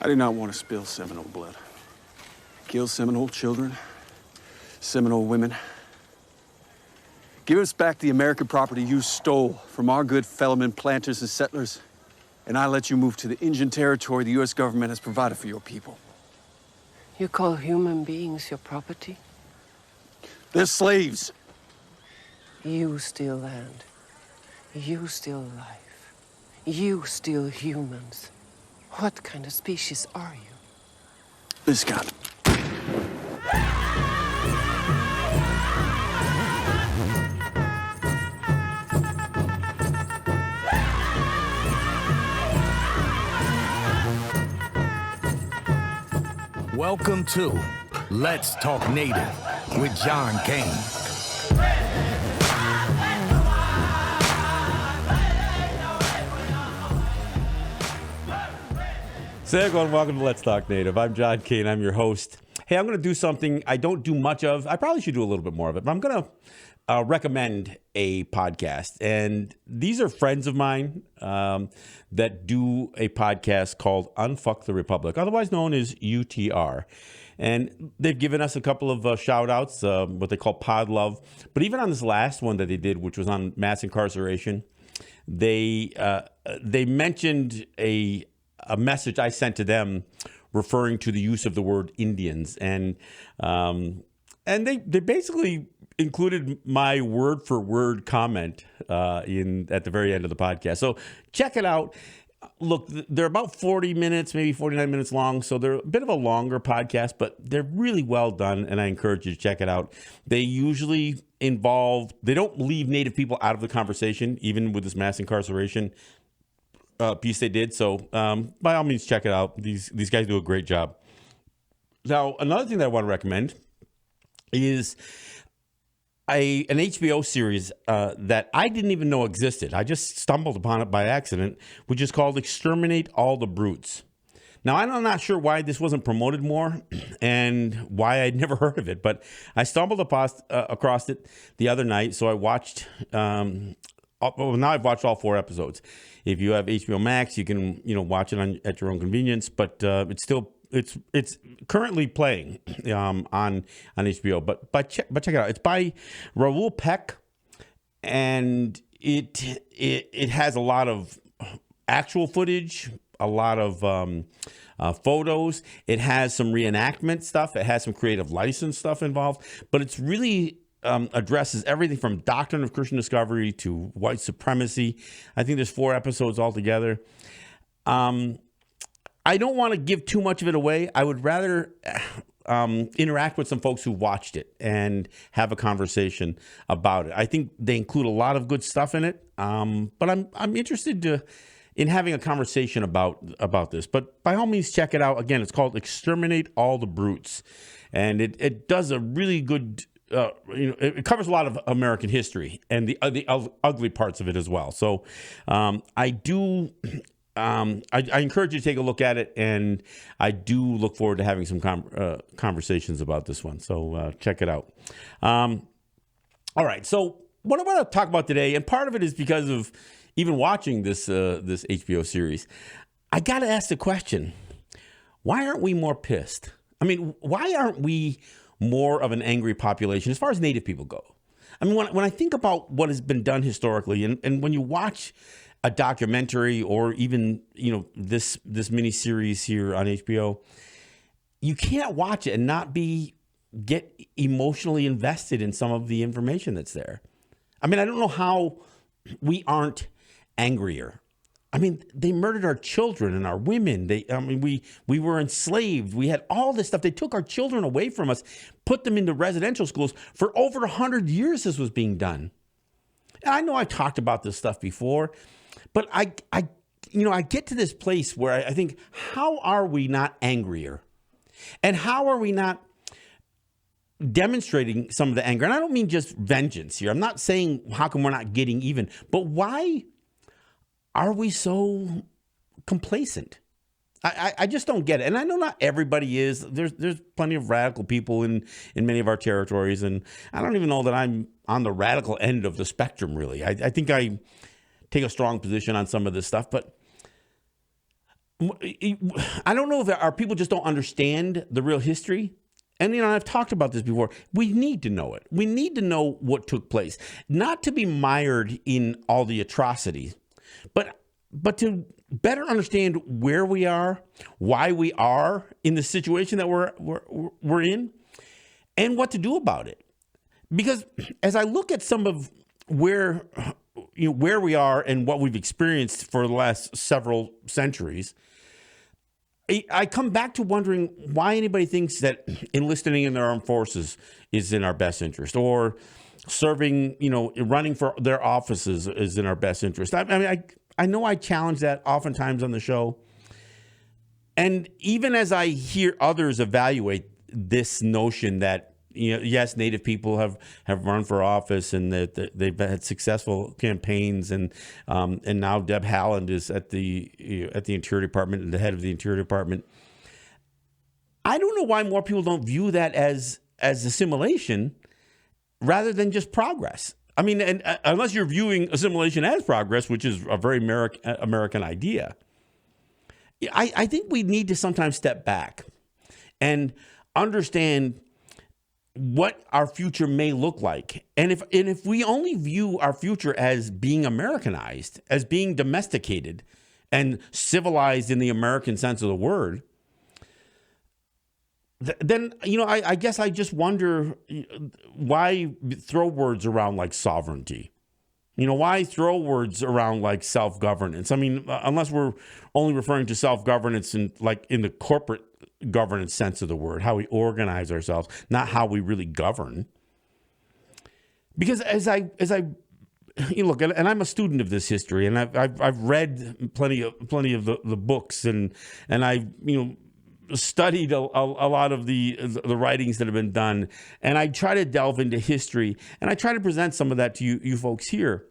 I do not want to spill Seminole blood. Kill Seminole children, Seminole women. Give us back the American property you stole from our good fellowmen, planters, and settlers, and I let you move to the Indian territory the U.S. government has provided for your people. You call human beings your property? They're slaves. You steal land. You steal life. You steal humans. What kind of species are you? This guy. Welcome to Let's Talk Native with John Kane. So everyone, welcome to Let's Talk Native. I'm John Kane. I'm your host. Hey, I'm going to do something I don't do much of. I probably should do a little bit more of it, but I'm going to recommend a podcast. And these are friends of mine that do a podcast called Unfuck the Republic, otherwise known as UTR. And they've given us a couple of shout outs, what they call pod love. But even on this last one that they did, which was on mass incarceration, they mentioned a message I sent to them referring to the use of the word Indians. And they basically included my word for word comment at the very end of the podcast. So check it out. Look, they're about 40 minutes, maybe 49 minutes long. So they're a bit of a longer podcast, but they're really well done. And I encourage you to check it out. They usually they don't leave Native people out of the conversation, even with this mass incarceration piece they did. So by all means, check it out. These guys do a great job. Now, another thing that I want to recommend is an HBO series that I didn't even know existed. I just stumbled upon it by accident, which is called Exterminate All the Brutes. Now, I'm not sure why this wasn't promoted more and why I'd never heard of it, but I stumbled across it the other night, so I watched... now I've watched all 4 episodes. If you have HBO Max, you can watch it at your own convenience. But it's currently playing on HBO. But check it out. It's by Raoul Peck, and it has a lot of actual footage, a lot of photos. It has some reenactment stuff. It has some creative license stuff involved. But it's really addresses everything from doctrine of Christian discovery to white supremacy. I think there's 4 episodes altogether. I don't want to give too much of it away. I would rather interact with some folks who watched it and have a conversation about it. I think they include a lot of good stuff in it, but I'm interested in having a conversation about this. But by all means, check it out. Again, it's called Exterminate All the Brutes, and it does a really good. It covers a lot of American history and the ugly parts of it as well. So I encourage you to take a look at it, and I do look forward to having some conversations about this one. So check it out. All right. So what I want to talk about today, and part of it is because of even watching this HBO series, I got to ask the question: why aren't we more pissed? I mean, why aren't we more of an angry population as far as Native people go? I mean, when I think about what has been done historically, and when you watch a documentary or even, this mini series here on HBO, you can't watch it and not get emotionally invested in some of the information that's there. I mean, I don't know how we aren't angrier. I mean, they murdered our children and our women. We were enslaved. We had all this stuff. They took our children away from us, put them into residential schools. For over 100 years, this was being done. And I know I've talked about this stuff before, but I get to this place where I think, how are we not angrier? And how are we not demonstrating some of the anger? And I don't mean just vengeance here. I'm not saying how come we're not getting even, but why are we so complacent? I just don't get it. And I know not everybody is. There's plenty of radical people in many of our territories. And I don't even know that I'm on the radical end of the spectrum, really. I think I take a strong position on some of this stuff. But I don't know if our people just don't understand the real history. And, I've talked about this before. We need to know it. We need to know what took place, not to be mired in all the atrocities, but to better understand where we are, why we are in the situation that we're in, and what to do about it. Because as I look at some of where we are and what we've experienced for the last several centuries, I come back to wondering why anybody thinks that enlisting in the armed forces is in our best interest, or serving, running for their offices is in our best interest. I know I challenge that oftentimes on the show. And even as I hear others evaluate this notion that, yes, Native people have run for office and that they've had successful campaigns, and now Deb Haaland is at the Interior Department and the head of the Interior Department. I don't know why more people don't view that as assimilation rather than just progress. I mean, and unless you're viewing assimilation as progress, which is a very American idea, I think we need to sometimes step back and understand what our future may look like. And if we only view our future as being Americanized, as being domesticated and civilized in the American sense of the word, then, I guess I just wonder why throw words around like sovereignty. Why throw words around like self-governance? I mean, unless we're only referring to self-governance in the corporate governance sense of the word, how we organize ourselves, not how we really govern. Because as I look, and I'm a student of this history, and I've read plenty of the books, and I've studied a lot of the writings that have been done, and I try to delve into history, and I try to present some of that to you folks here.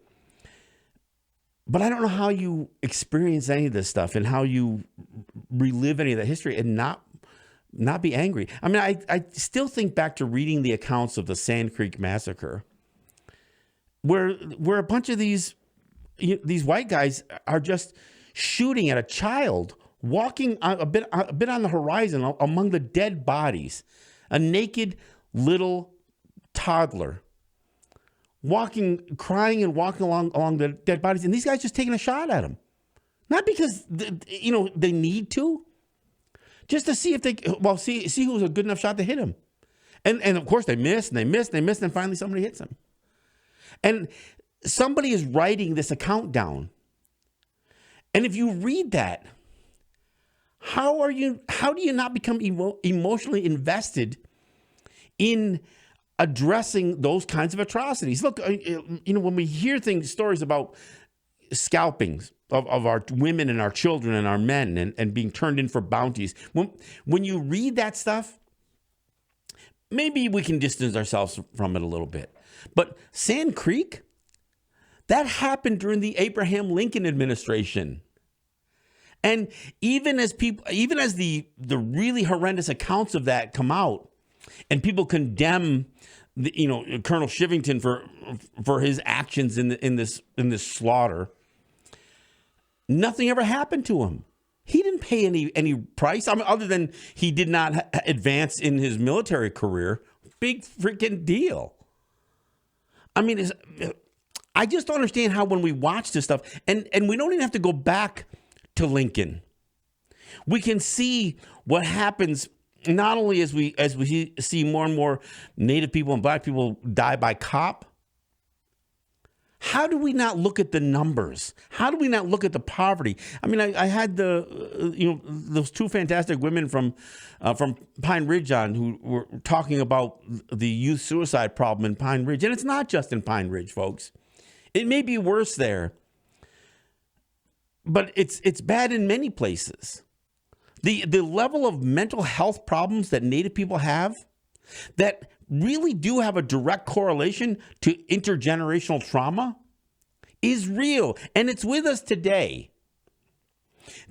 But I don't know how you experience any of this stuff and how you relive any of that history and not be angry. I mean, I still think back to reading the accounts of the Sand Creek Massacre, where a bunch of these white guys are just shooting at a child, walking a bit on the horizon among the dead bodies, a naked little toddler, crying and walking along the dead bodies, and these guys just taking a shot at him, not because they need to, just to see if they see who's a good enough shot to hit him, and of course they miss, and finally somebody hits him, and somebody is writing this account down, and if you read that, how do you not become emotionally invested in addressing those kinds of atrocities? Look, when we hear stories about scalpings of our women and our children and our men and being turned in for bounties, when you read that stuff, maybe we can distance ourselves from it a little bit. But Sand Creek, that happened during the Abraham Lincoln administration. And even as the really horrendous accounts of that come out, and people condemn Colonel Shivington for his actions in this slaughter, nothing ever happened to him. He didn't pay any price. I mean, other than he did not advance in his military career. Big freaking deal. I mean, I just don't understand how when we watch this stuff, and we don't even have to go back to Lincoln, we can see what happens not only as we see more and more Native people and Black people die by cop. How do we not look at the numbers? How do we not look at the poverty? I mean, I had those two fantastic women from Pine Ridge on who were talking about the youth suicide problem in Pine Ridge, and it's not just in Pine Ridge, folks. It may be worse there, but it's bad in many places. The level of mental health problems that Native people have that really do have a direct correlation to intergenerational trauma is real, and it's with us today.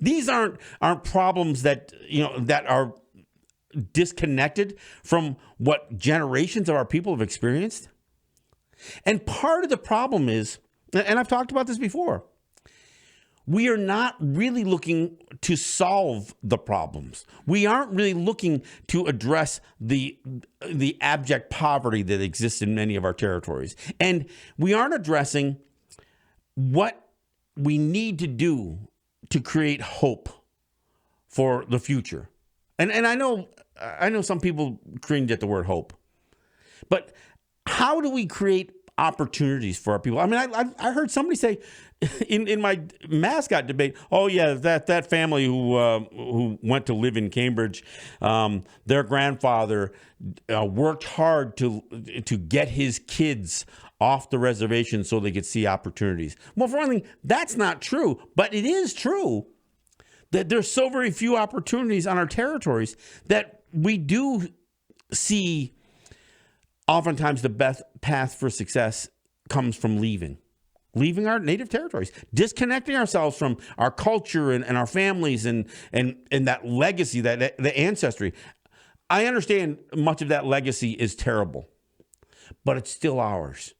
These aren't problems that are disconnected from what generations of our people have experienced. And part of the problem is, and I've talked about this before, we are not really looking to solve the problems. We aren't really looking to address the abject poverty that exists in many of our territories. And we aren't addressing what we need to do to create hope for the future. And I know some people cringe at the word hope. But how do we create opportunities for our people? I mean, I heard somebody say in my mascot debate, oh yeah, that family who went to live in Cambridge, their grandfather worked hard to get his kids off the reservation so they could see opportunities. Well, for one thing, that's not true, but it is true that there's so very few opportunities on our territories that we do see. Oftentimes, the best path for success comes from leaving our native territories, disconnecting ourselves from our culture and our families and that legacy, that the ancestry. I understand much of that legacy is terrible, but it's still ours,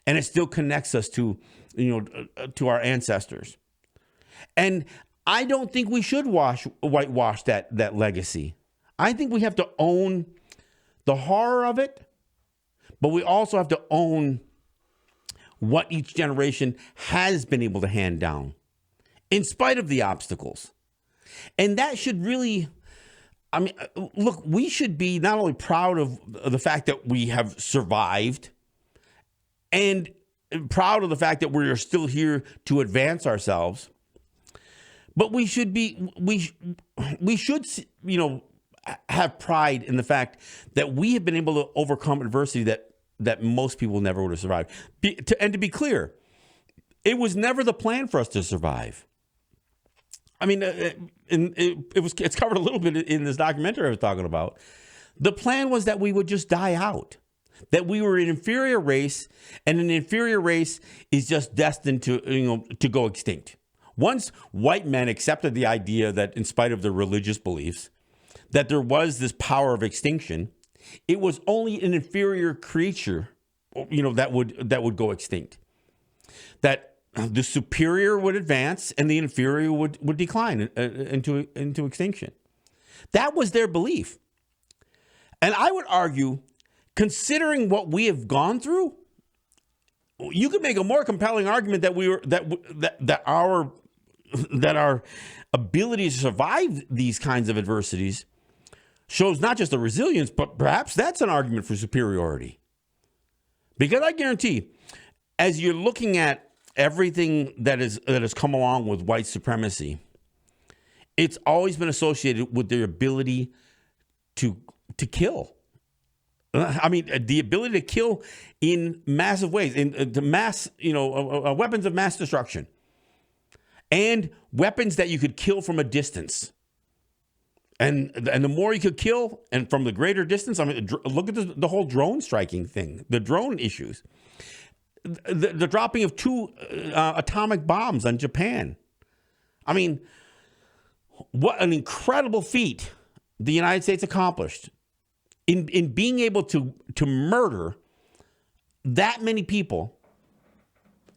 and it still connects us to our ancestors. And I don't think we should whitewash that legacy. I think we have to own the horror of it. But we also have to own what each generation has been able to hand down in spite of the obstacles. And that should really, I mean, look, we should be not only proud of the fact that we have survived and proud of the fact that we are still here to advance ourselves, but we should have pride in the fact that we have been able to overcome adversity that most people never would have survived. And to be clear, it was never the plan for us to survive. I mean, it's covered a little bit in this documentary I was talking about. The plan was that we would just die out, that we were an inferior race, and an inferior race is just destined to go extinct. Once white men accepted the idea that, in spite of their religious beliefs, that there was this power of extinction, it was only an inferior creature, that would go extinct. That the superior would advance and the inferior would decline into extinction. That was their belief. And I would argue, considering what we have gone through, you could make a more compelling argument that our ability to survive these kinds of adversities shows not just the resilience, but perhaps that's an argument for superiority. Because I guarantee, as you're looking at everything that has come along with white supremacy, it's always been associated with their ability to kill. I mean, the ability to kill in massive ways, in the mass, weapons of mass destruction, and weapons that you could kill from a distance. And the more you could kill, and from the greater distance, I mean, look at the whole drone striking thing, the drone issues, the dropping of 2 atomic bombs on Japan. I mean, what an incredible feat the United States accomplished in being able to murder that many people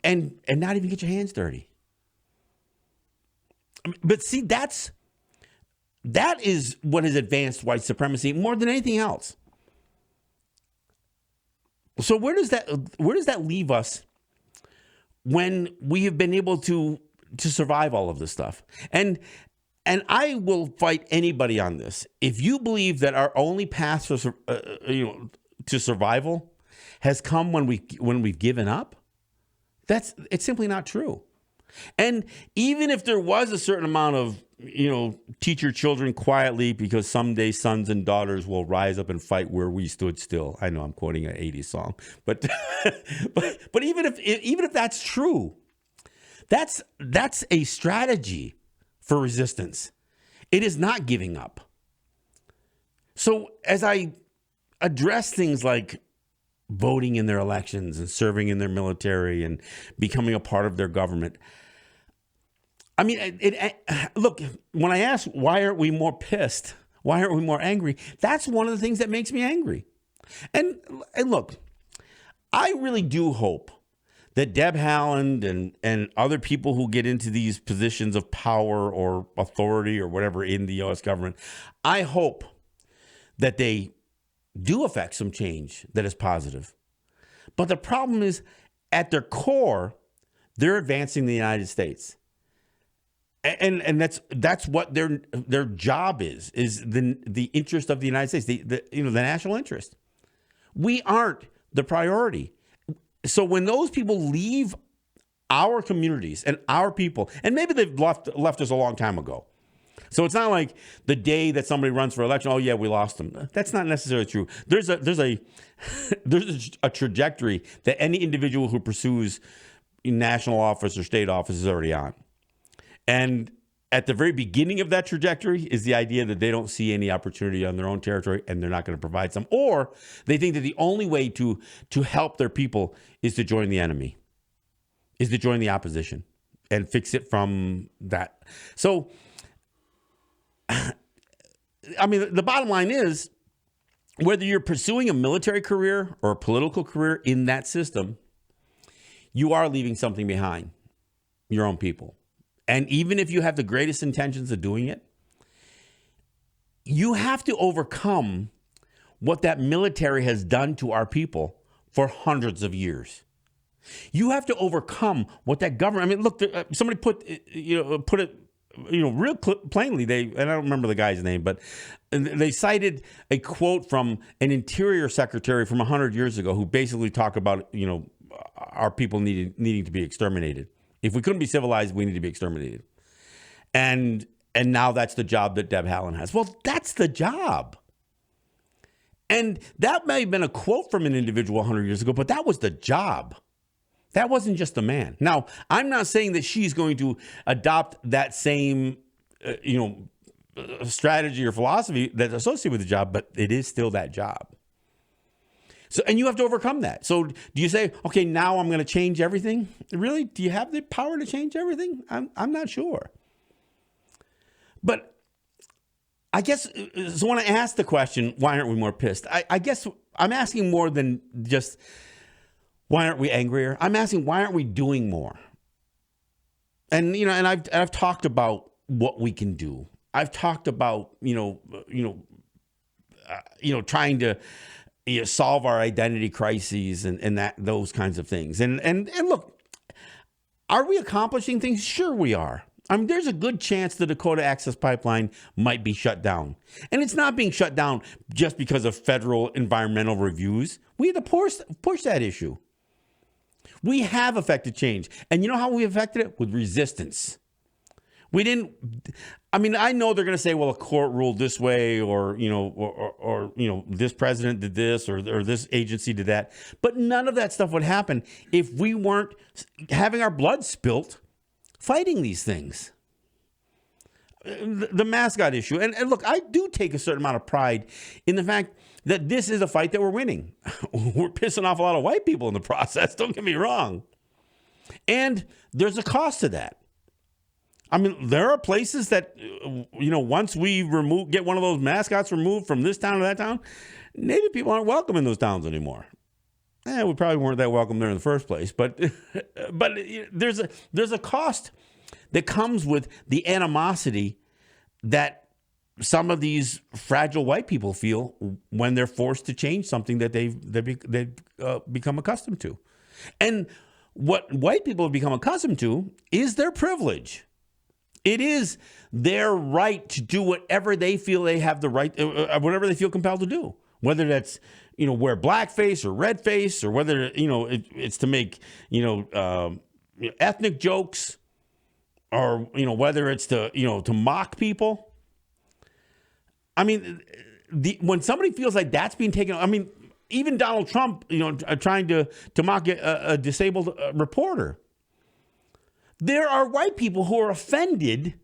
and not even get your hands dirty. But see, that is what has advanced white supremacy more than anything else. So where does that leave us when we have been able to survive all of this stuff? And I will fight anybody on this. If you believe that our only path to survival has come when we've given up, it's simply not true. And even if there was a certain amount of teach your children quietly because someday sons and daughters will rise up and fight where we stood still. I know I'm quoting an 80s song, but but even if that's true, that's a strategy for resistance. It is not giving up. So as I address things like voting in their elections and serving in their military and becoming a part of their government, I mean, look, when I ask why aren't we more pissed, why aren't we more angry, that's one of the things that makes me angry. And look, I really do hope that Deb Haaland and other people who get into these positions of power or authority or whatever in the U.S. government, I hope that they do affect some change that is positive. But the problem is, at their core, they're advancing the United States. And that's what their job is the interest of the United States, the national interest. We aren't the priority. So when those people leave our communities and our people, and maybe they've left us a long time ago. So it's not like the day that somebody runs for election, oh yeah, we lost them. That's not necessarily true. There's a trajectory that any individual who pursues national office or state office is already on. And at the very beginning of that trajectory is the idea that they don't see any opportunity on their own territory and they're not going to provide some. Or they think that the only way to help their people is to join the enemy, is to join the opposition and fix it from that. So, I mean, the bottom line is, whether you're pursuing a military career or a political career in that system, you are leaving something behind, your own people. And even if you have the greatest intentions of doing it, you have to overcome what that military has done to our people for hundreds of years. You have to overcome what that government. I mean, look, somebody put it real plainly. And I don't remember the guy's name, but they cited a quote from an interior secretary from 100 years ago who basically talked about our people needing to be exterminated. If we couldn't be civilized, we need to be exterminated. And now that's the job that Deb Haaland has. Well, that's the job. And that may have been a quote from an individual 100 years ago, but that was the job. That wasn't just the man. Now, I'm not saying that she's going to adopt that same, strategy or philosophy that's associated with the job, but it is still that job. So, and you have to overcome that. So do you say, okay, now I'm going to change everything? Really? Do you have the power to change everything? I'm not sure. But I guess, so when I ask the question, why aren't we more pissed? I guess I'm asking more than just, why aren't we angrier? I'm asking, why aren't we doing more? And, and I've talked about what we can do. I've talked about, trying to, solve our identity crises and those kinds of things. And look, are we accomplishing things? Sure we are. I mean, there's a good chance the Dakota Access Pipeline might be shut down. And it's not being shut down just because of federal environmental reviews. We had to push that issue. We have affected change. And you know how we affected it? With resistance. We didn't. I mean, I know they're going to say, well, a court ruled this way, or this president did this, or this agency did that. But none of that stuff would happen if we weren't having our blood spilt fighting these things. The mascot issue. And look, I do take a certain amount of pride in the fact that this is a fight that we're winning. We're pissing off a lot of white people in the process. Don't get me wrong. And there's a cost to that. I mean, there are places that, once we get one of those mascots removed from this town to that town, Native people aren't welcome in those towns anymore. We probably weren't that welcome there in the first place, but there's a cost that comes with the animosity that some of these fragile white people feel when they're forced to change something that they've become accustomed to. And what white people have become accustomed to is their privilege. It is their right to do whatever they feel they have the right, whatever they feel compelled to do. Whether that's, wear blackface or red face, or whether, it's to make, ethnic jokes, or, whether it's to mock people. I mean, when somebody feels like that's being taken, I mean, even Donald Trump, trying to mock a disabled reporter. There are white people who are offended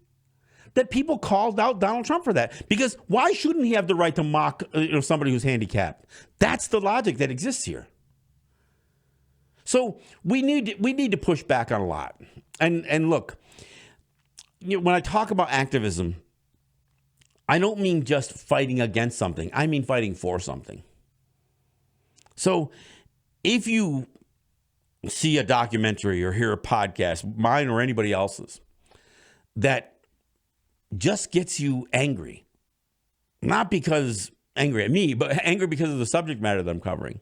that people called out Donald Trump for that. Because why shouldn't he have the right to mock somebody who's handicapped? That's the logic that exists here. So we need to push back on a lot. And look, when I talk about activism, I don't mean just fighting against something. I mean fighting for something. So if you see a documentary or hear a podcast, mine or anybody else's, that just gets you angry. Not because angry at me, but angry because of the subject matter that I'm covering.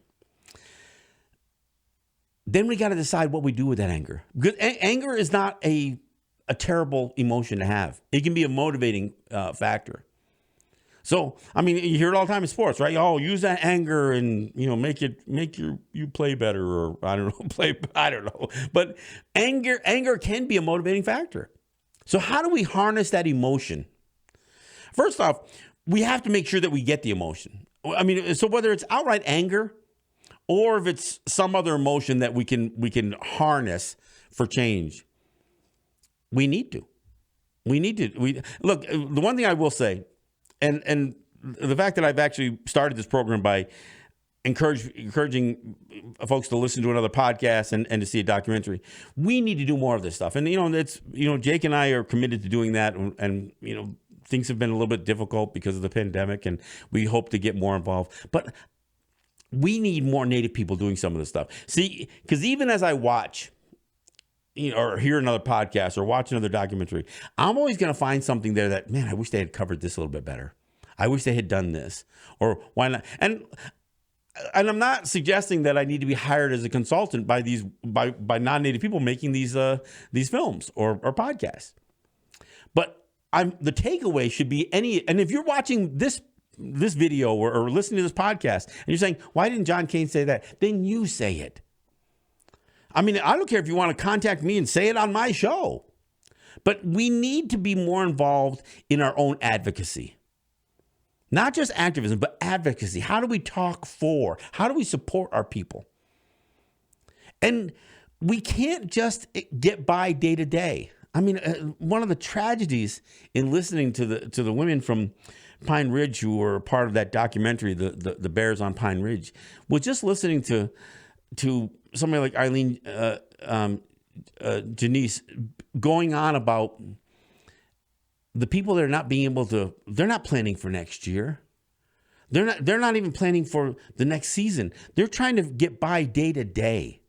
Then we got to decide what we do with that anger. Because anger is not a terrible emotion to have. It can be a motivating factor. So, I mean, you hear it all the time in sports, right? Oh, use that anger and, make you play better, or I don't know. But anger can be a motivating factor. So how do we harness that emotion? First off, we have to make sure that we get the emotion. I mean, so whether it's outright anger or if it's some other emotion that we can harness for change, we need to. Look, the one thing I will say, and the fact that I've actually started this program by encouraging folks to listen to another podcast and to see a documentary, we need to do more of this stuff. And, Jake and I are committed to doing that. And things have been a little bit difficult because of the pandemic, and we hope to get more involved. But we need more Native people doing some of this stuff. See, because even as I watch, or hear another podcast or watch another documentary, I'm always going to find something there that, man, I wish they had covered this a little bit better. I wish they had done this, or why not? And I'm not suggesting that I need to be hired as a consultant by by non-Native people making these films or podcasts. But the takeaway should be and if you're watching this video or listening to this podcast and you're saying, why didn't John Kane say that? Then you say it. I mean, I don't care if you want to contact me and say it on my show, but we need to be more involved in our own advocacy. Not just activism, but advocacy. How do we talk for? How do we support our people? And we can't just get by day to day. I mean, one of the tragedies in listening to the women from Pine Ridge who were part of that documentary, the Bears on Pine Ridge, was just listening to somebody like Eileen Janice going on about the people that are not being able to, they're not planning for next year. They're not even planning for the next season. They're trying to get by day to day.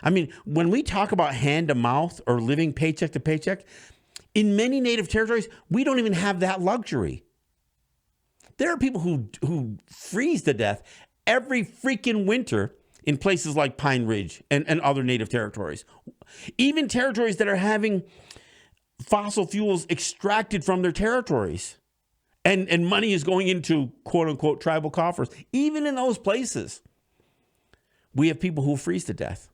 I mean, when we talk about hand to mouth or living paycheck to paycheck, in many Native territories, we don't even have that luxury. There are people who freeze to death every freaking winter in places like Pine Ridge and other Native territories. Even territories that are having fossil fuels extracted from their territories. And money is going into quote unquote tribal coffers. Even in those places, we have people who freeze to death.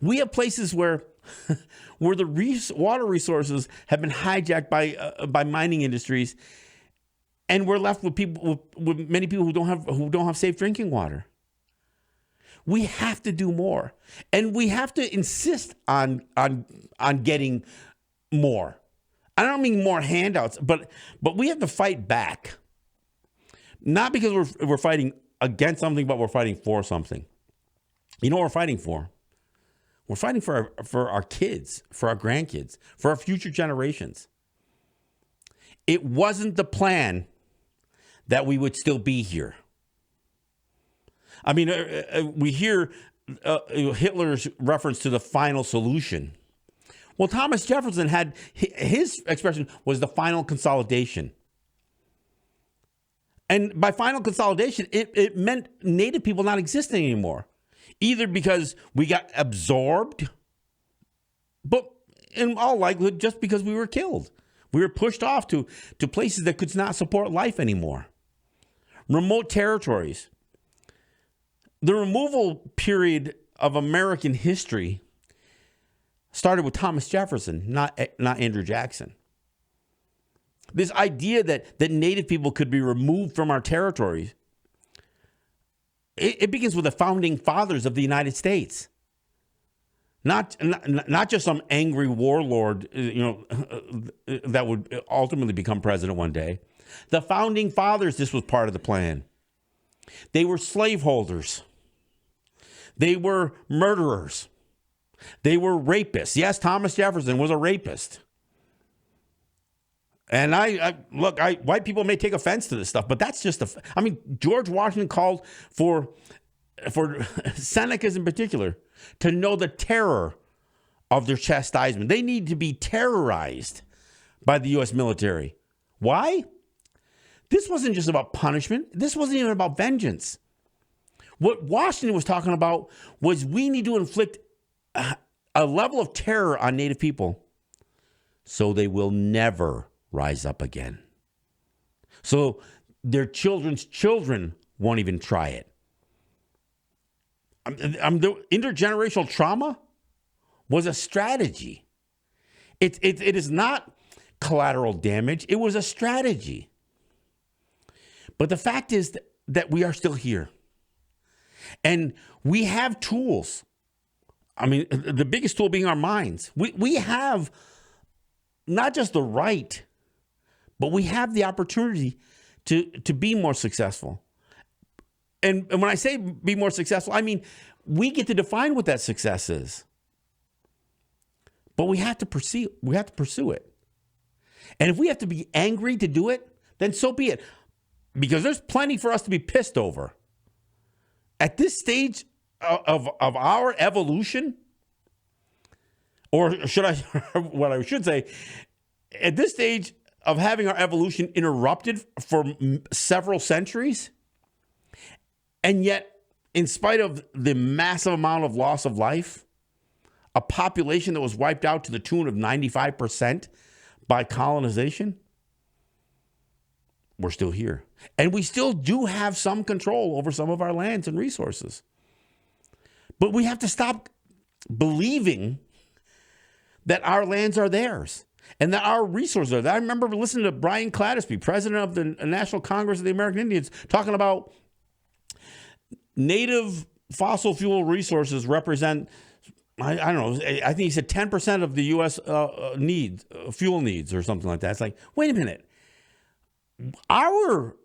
We have places where the water resources have been hijacked by mining industries, and we're left with people with many people who don't have safe drinking water. We have to do more, and we have to insist on getting more. I don't mean more handouts, but we have to fight back. Not because we're fighting against something, but we're fighting for something. You know what we're fighting for? We're fighting for our kids, for our grandkids, for our future generations. It wasn't the plan that we would still be here. I mean, we hear Hitler's reference to the final solution. Well, Thomas Jefferson had his expression was the final consolidation. And by final consolidation, it meant Native people not existing anymore. Either because we got absorbed, but in all likelihood, just because we were killed. We were pushed off to places that could not support life anymore. Remote territories. The removal period of American history started with Thomas Jefferson, not Andrew Jackson. This idea that Native people could be removed from our territories, it begins with the founding fathers of the United States. Not just some angry warlord, that would ultimately become president one day. The founding fathers, this was part of the plan. They were slaveholders. They were murderers. They were rapists. Yes, Thomas Jefferson was a rapist. And white people may take offense to this stuff, but that's just George Washington called for for Senecas in particular, to know the terror of their chastisement. They need to be terrorized by the U.S. military. Why? This wasn't just about punishment. This wasn't even about vengeance. What Washington was talking about was we need to inflict a level of terror on Native people so they will never rise up again. So their children's children won't even try it. The intergenerational trauma was a strategy. It is not collateral damage. It was a strategy. But the fact is that we are still here. And we have tools. I mean, the biggest tool being our minds. We have not just the right, but we have the opportunity to be more successful. And when I say be more successful, I mean, we get to define what that success is. But we have to pursue it. And if we have to be angry to do it, then so be it. Because there's plenty for us to be pissed over. At this stage of our evolution, or should I, what I should say, at this stage of having our evolution interrupted for several centuries, and yet, in spite of the massive amount of loss of life, a population that was wiped out to the tune of 95% by colonization, we're still here. And we still do have some control over some of our lands and resources. But we have to stop believing that our lands are theirs and that our resources are there. I remember listening to Brian Clattersby, president of the National Congress of the American Indians, talking about native fossil fuel resources represent, I don't know, I think he said 10% of the U.S. Fuel needs or something like that. It's like, wait a minute. Our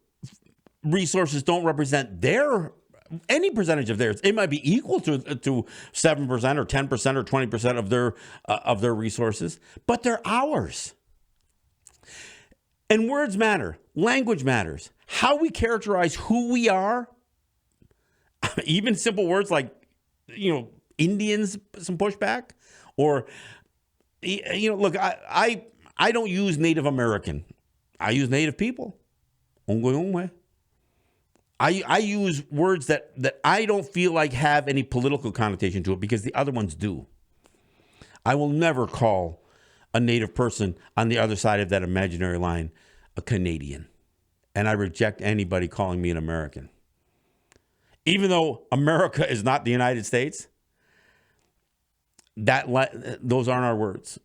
resources don't represent any percentage of theirs. It might be equal to 7% or 10% or 20% of their resources, but they're ours. And words matter. Language matters. How we characterize who we are, even simple words like, Indians, some pushback, or, look, I don't use Native American. I use Native people. I use words that I don't feel like have any political connotation to it because the other ones do. I will never call a Native person on the other side of that imaginary line a Canadian. And I reject anybody calling me an American. Even though America is not the United States, those aren't our words.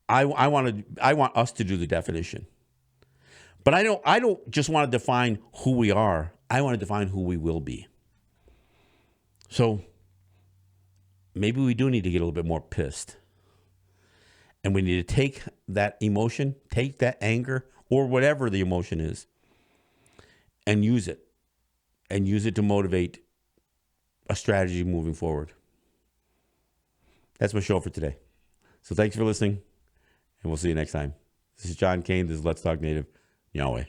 I want us to do the definition. But I don't just want to define who we are. I want to define who we will be. So maybe we do need to get a little bit more pissed. And we need to take that emotion, take that anger, or whatever the emotion is, and use it. And use it to motivate a strategy moving forward. That's my show for today. So thanks for listening, and we'll see you next time. This is John Kane. This is Let's Talk Native. Yahweh.